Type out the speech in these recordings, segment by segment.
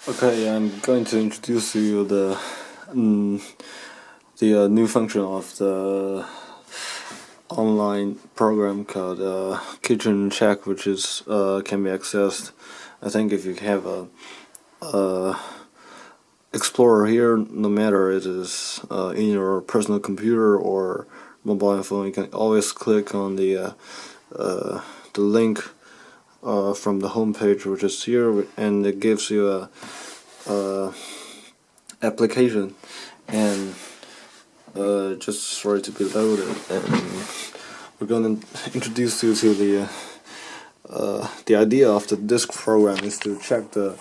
Okay, I'm going to introduce to you the new function of the online program called rEgroCHK, which is can be accessed. I think if you have a Explorer here, no matter it is in your personal computer or mobile phone, you can always click on the link from the home page, which is here, and it gives you a application, and just for it to be loaded, and we're gonna introduce you to the idea of this program is to check the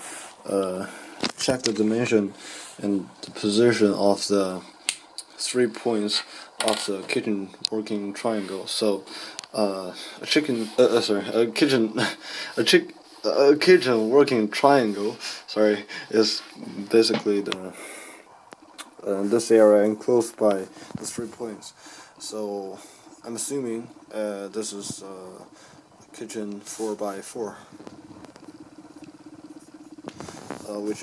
dimension and the position of the 3 points of the kitchen working triangle. So a kitchen working triangle, is basically this area enclosed by the 3 points. So I'm assuming this is a kitchen 4x4, which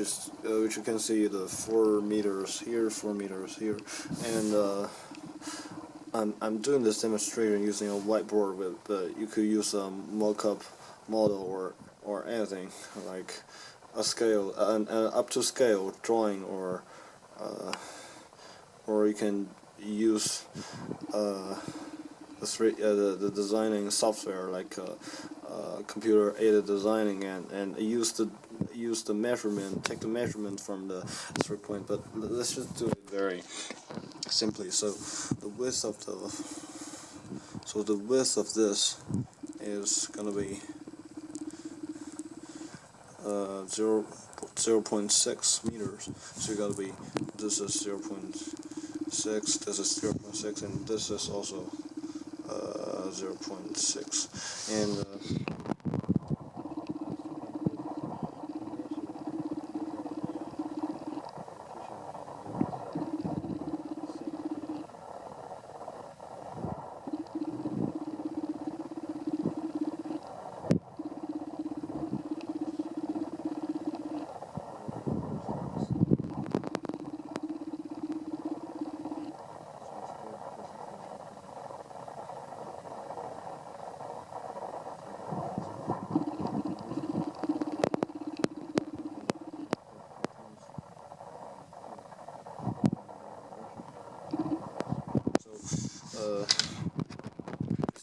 you can see the 4 meters here, 4 meters here, and I'm doing this demonstration using a whiteboard, but you could use a mock-up model or anything like a scale, an up to scale drawing, or you can use the designing software like computer aided designing, and use the measurement, take the measurement from the 3 point. But let's just do it very simply. So the width of this is gonna be 0.6 meters. So you gotta be, this is 0.6, this is 0.6, and this is also 0.6, and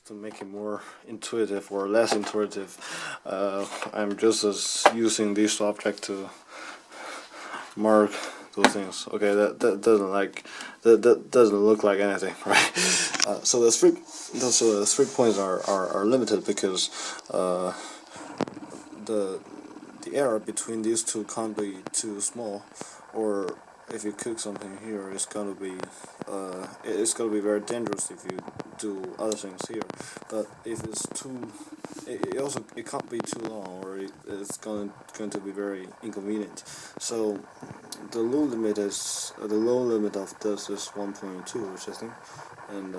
to make it more intuitive or less intuitive, I'm just using this object to mark those things. Okay, that doesn't look like anything, right? So the 3 points are limited because the area between these two can't be too small, or if you cook something here, it's gonna be very dangerous if you do other things here. But if it's too, it can't be too long, or it's going to be very inconvenient. So the low limit of this is 1.2, which I think, and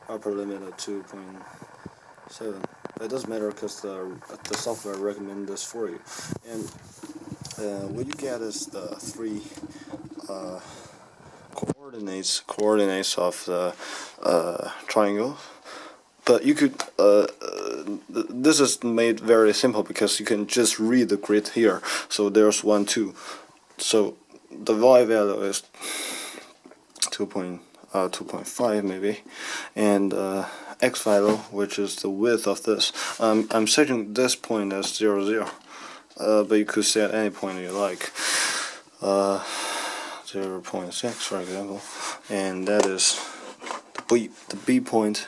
upper limit of 2.7. It doesn't matter because the software recommends this for you, and what you get is the 3 coordinates of the triangle. But you could this is made very simple because you can just read the grid here. So there's 1, 2. So the y value is 2.5 maybe, and x value, which is the width of this. I'm setting this point as 0, 0, but you could set any point you like. 0.6, for example, and that is the B point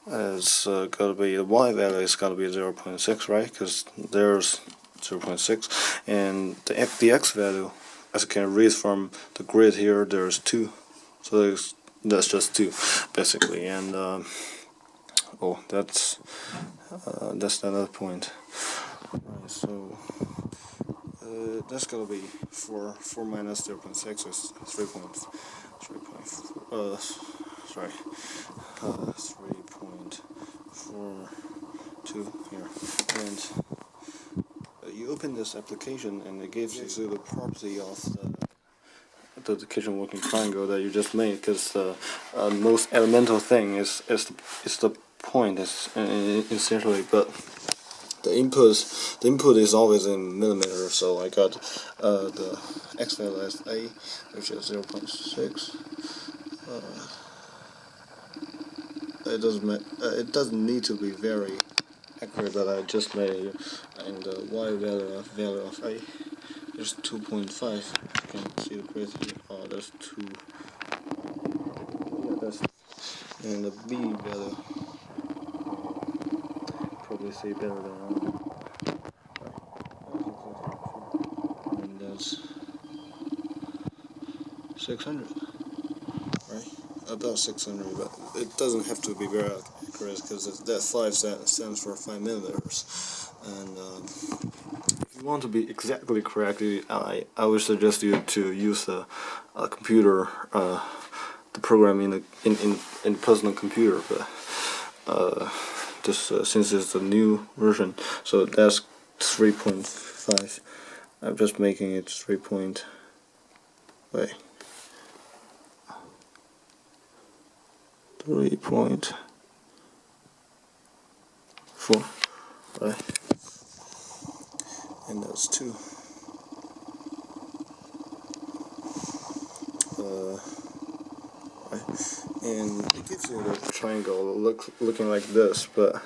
is gotta be, the y value is gotta be 0.6, right? Because there's 0.6, and the x value, as you can read from the grid here, there's 2, so that's just 2 basically, and that's another point. Right, so that's gonna be 4 minus 0.6 is 3.4. Sorry, 3.42 here, and you open this application, and it gives you the property of the kitchen working triangle that you just made, because the most elemental thing is the point, essentially, but the input is always in millimeters. So I got the x value as a, which is 0.6. It doesn't need to be very accurate, but I just made it, and the y value of a is 2.5. You can see the graph here. Oh, that's 2. Yeah, that's. And the b value, probably see better than 1. And that's 600, right? About 600, but it doesn't have to be very accurate, because that 5 stands for 5 millimeters. And if you want to be exactly correct, I would suggest you to use a computer, the program in the personal computer. But since it's a new version, so that's 3.5. I'm just making it 3. Wait. 3.4, right? And that's 2. Right? And it gives you the triangle looking like this, but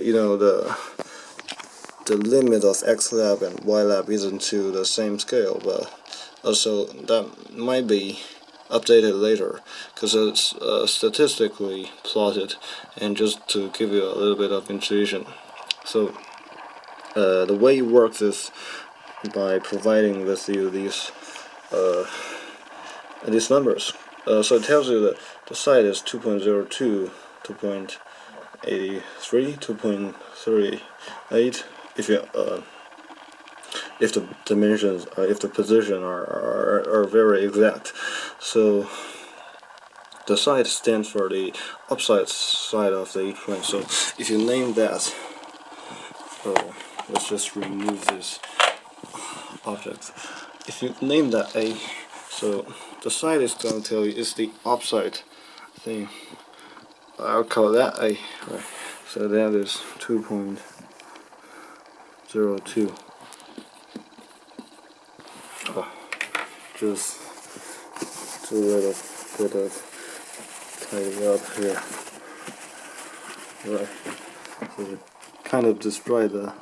you know, the limit of x lab and y lab isn't to the same scale, but also that might be updated later, because it's statistically plotted, and just to give you a little bit of intuition. So the way it works is by providing with you these numbers. So it tells you that the side is 2.02, 2.83, 2.38. If the dimensions, if the position are very exact. So the side stands for the opposite side of the equation. So if you name that, let's just remove this object. If you name that A, so the side is going to tell you it's the opposite thing. I'll call that A, right? So that is 2.02. Just do a little bit of tidy up here, right? So to kind of destroy the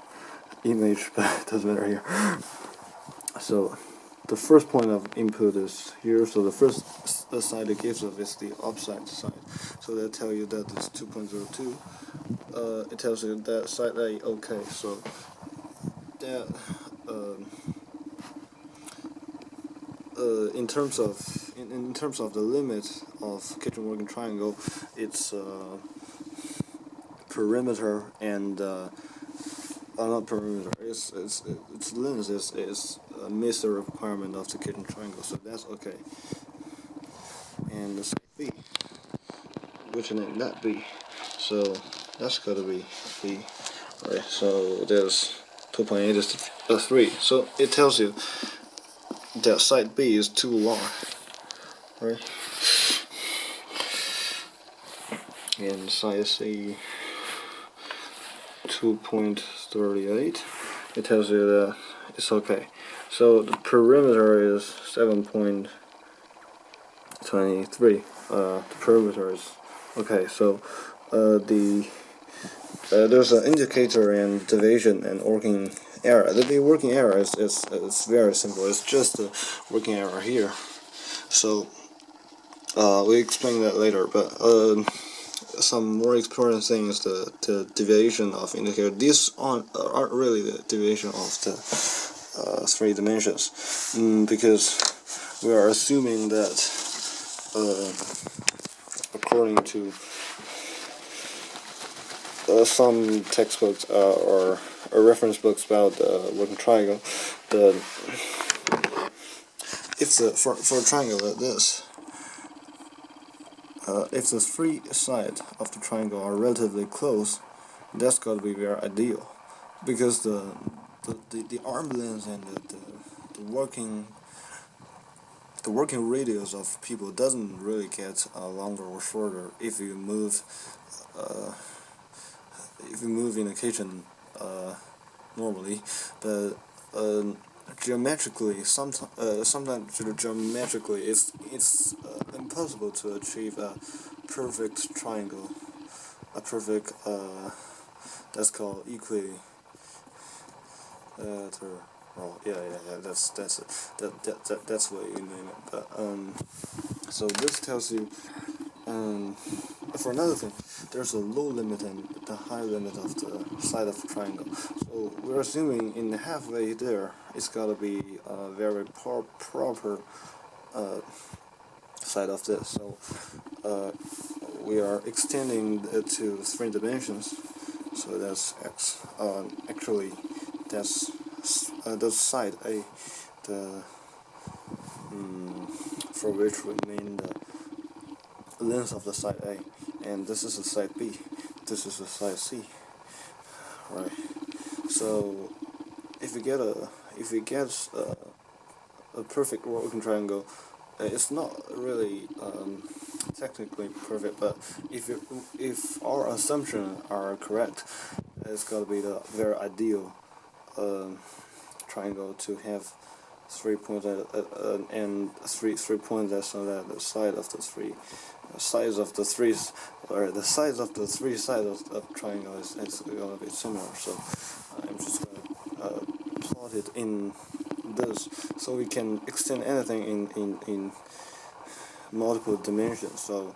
image, but it doesn't matter here. So the first point of input is here, so the first side it gives us is the opposite side. So that tells you that it's 2.02. It tells you that side A, okay. So that in terms of the limit of kitchen working triangle, its perimeter and not perimeter, its length is meets the requirement of the kitchen triangle, so that's okay. And the side B, which name that B, so that's gotta be B. Alright, so there's 2.8 is 3, so it tells you that side B is too long, right? And side C 2.38, it tells you that it's okay. So the perimeter is 7.23. The perimeter is okay. So there's an indicator and deviation and working error. The working error is very simple. It's just a working error here. So we explain that later. But some more important things, the deviation of indicator. These aren't really the deviation of the 3 dimensions, because we are assuming that according to some textbooks or reference books about the working triangle, for a triangle like this, if the 3 sides of the triangle are relatively close, that's got to be very ideal, because the the arm length and the working radius of people doesn't really get longer or shorter uh, if you move in a kitchen normally, but geometrically, sometimes geometrically, it's impossible to achieve a perfect triangle, a perfect that's called equity. That's what you name it. But so this tells you. For another thing, there's a low limit and the high limit of the side of the triangle. So we're assuming in the halfway there, it's gotta be a very proper side of this. So we are extending it to 3 dimensions. So that's x. Actually, that's the side A, the for which we mean the length of the side A, and this is the side B, this is the side C, right? So if we get a perfect working triangle, it's not really technically perfect, but if our assumptions are correct, it's got to be the very ideal triangle to have 3 points and three points so that the side of the three sides of the three sides of triangle is gonna be similar. So I'm just gonna plot it in this, so we can extend anything in multiple dimensions. So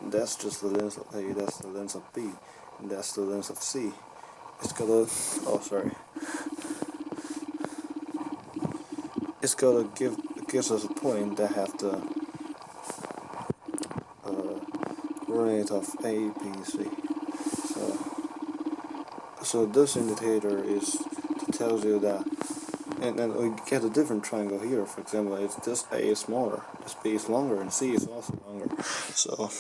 that's just the length of A, that's the length of B, and that's the length of C. It's gotta gives us a point that have the coordinate of A, B, C. So this indicator tells you that, and we get a different triangle here. For example, if this A is smaller, this B is longer, and C is also longer. So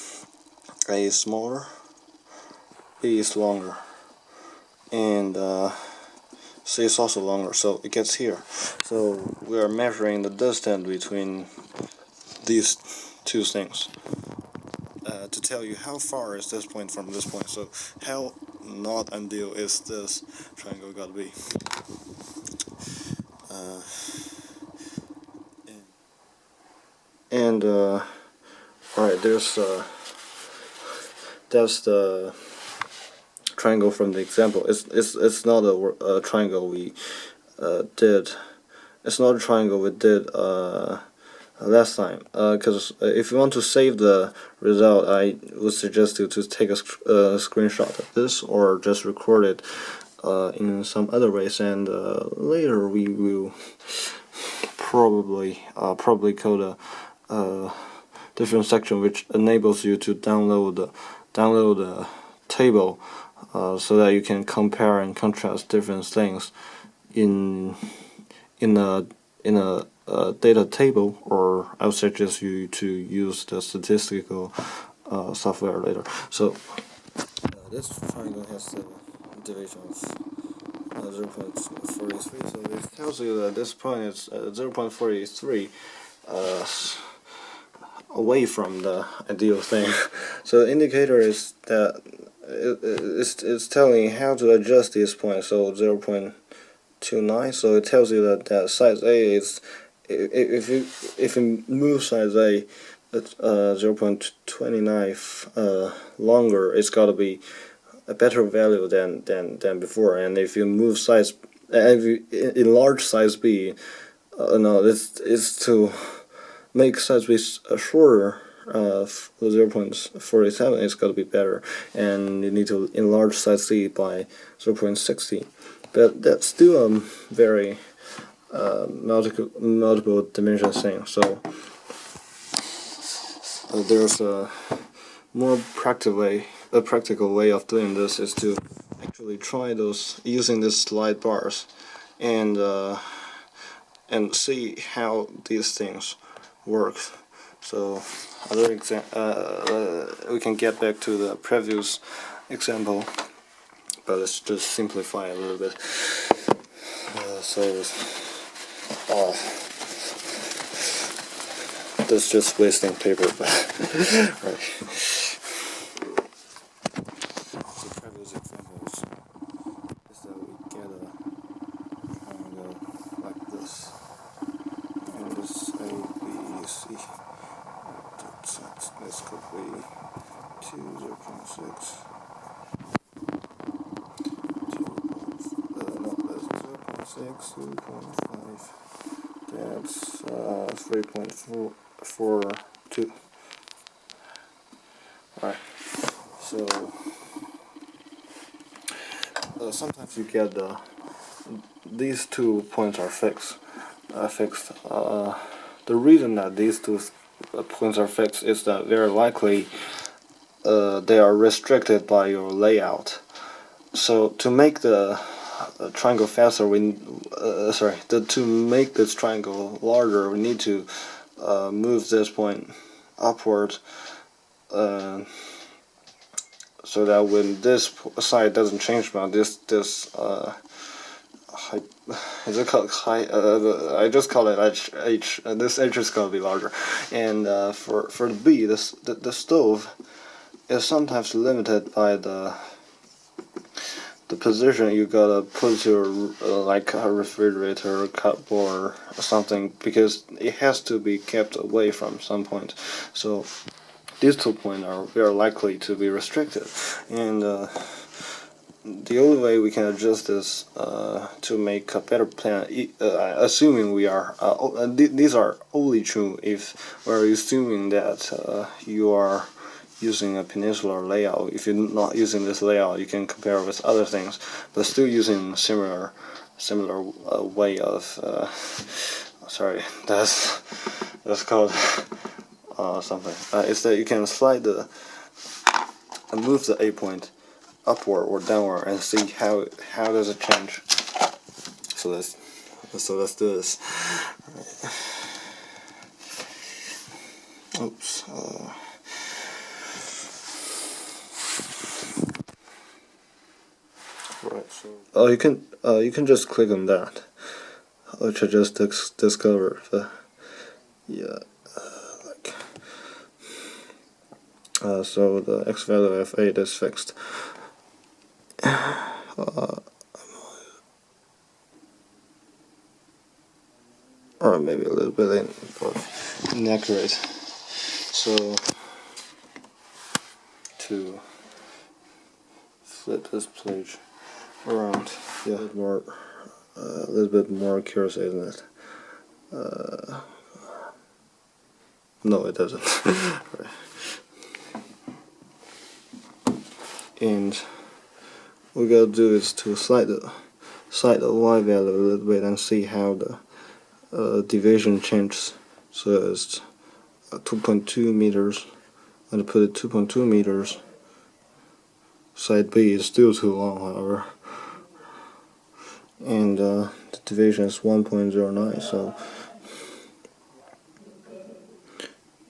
A is smaller, B is longer, and C is also longer. So it gets here. So we are measuring the distance between these two things to tell you how far is this point from this point. So how not ideal is this triangle gotta be. Alright, that's the triangle from the example. It's not a triangle we did. It's not a triangle we did last time. Because if you want to save the result, I would suggest you to take a screenshot of this or just record it in some other ways, and later we will probably code a different section which enables you to download a table so that you can compare and contrast different things in a data table, or I would suggest you to use the statistical software later. So this triangle has the division of 0.43, so it tells you that this point is 0.43 away from the ideal thing. So the indicator is that it's telling how to adjust this point. So 0.29. So it tells you that size A is, if you move size A at 0.29 longer, it's got to be a better value than before. And if you move size, if you enlarge size B, it's to make size B shorter. 0.47 it's got to be better, and you need to enlarge size C by 0.60. But that's still a very multiple dimension thing. So there's a more practical way of doing this is to actually try those using these slide bars and see how these things work. So we can get back to the previous example, but let's just simplify a little bit. That's just wasting paper, but right. So previous examples is that we get a triangle like this, and this A, B, C. This could be 2, 0.6. No, that's 0.6, 2.5. That's 3.42. Alright, so sometimes you get these 2 points are fixed. The reason that these 2 points are fixed is that very likely they are restricted by your layout. So to make the triangle faster, to make this triangle larger, we need to move this point upward, so that when this side doesn't change much, is it called high? I just call it H. This H is gonna be larger, and for the B, the stove is sometimes limited by the position you gotta put your like a refrigerator, cupboard, or something, because it has to be kept away from some point. So these 2 points are very likely to be restricted, and the only way we can adjust this to make a better plan, assuming we are these are only true if we're assuming that you are using a peninsular layout. If you're not using this layout, you can compare with other things, but still using similar way of sorry, that's called something. It's that you can move the A point upward or downward and see how does it change. So let's do this. Oops. Right. So you can just click on that, which I just discovered. But yeah, so the x value of 8 is fixed. Or maybe a little bit inaccurate. So to flip this page around, yeah, a little bit more accuracy, isn't it? No, it doesn't. Right. And what we gotta do is to slide the y value a little bit and see how the division changes. So it's 2.2 meters, and to put it 2.2 meters. Side B is still too long, however, and the division is 1.09. So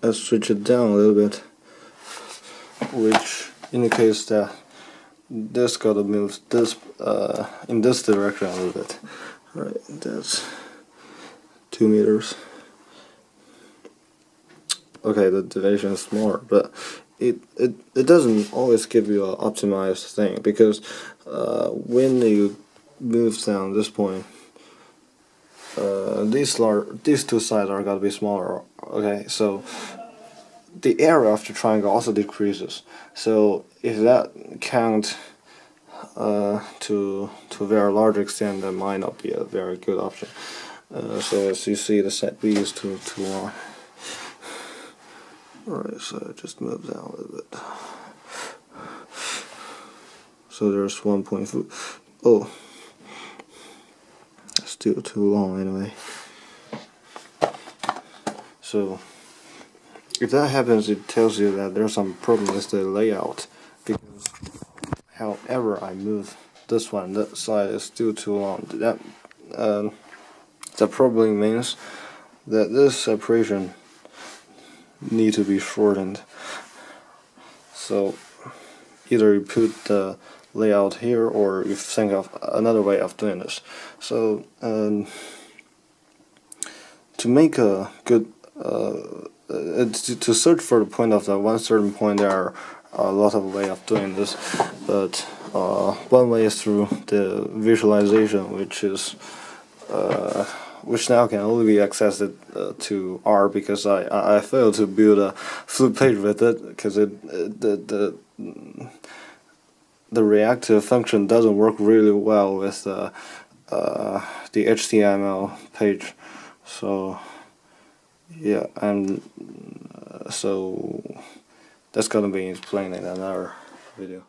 let's switch it down a little bit, which indicates that this gotta move this in this direction a little bit. Right, that's 2 meters. Okay, the division is smaller, but it doesn't always give you an optimized thing, because when you move down this point, these 2 sides are gonna be smaller. Okay, so the area of the triangle also decreases. So if that count to a very large extent, that might not be a very good option. So as you see, the side B is too long. Alright, so just move down a little bit. So there's 1.4. Oh, still too long anyway. So if that happens, it tells you that there's some problem with the layout, because however I move this one, that side is still too long. That probably means that this separation need to be shortened. So either you put the layout here, or you think of another way of doing this. So to make a good to search for the point of that one certain point, there are a lot of ways of doing this, but one way is through the visualization, which now can only be accessed to R, because I failed to build a flip page with it, because the reactive function doesn't work really well with the HTML page. So yeah, and so that's gonna be explained in another video.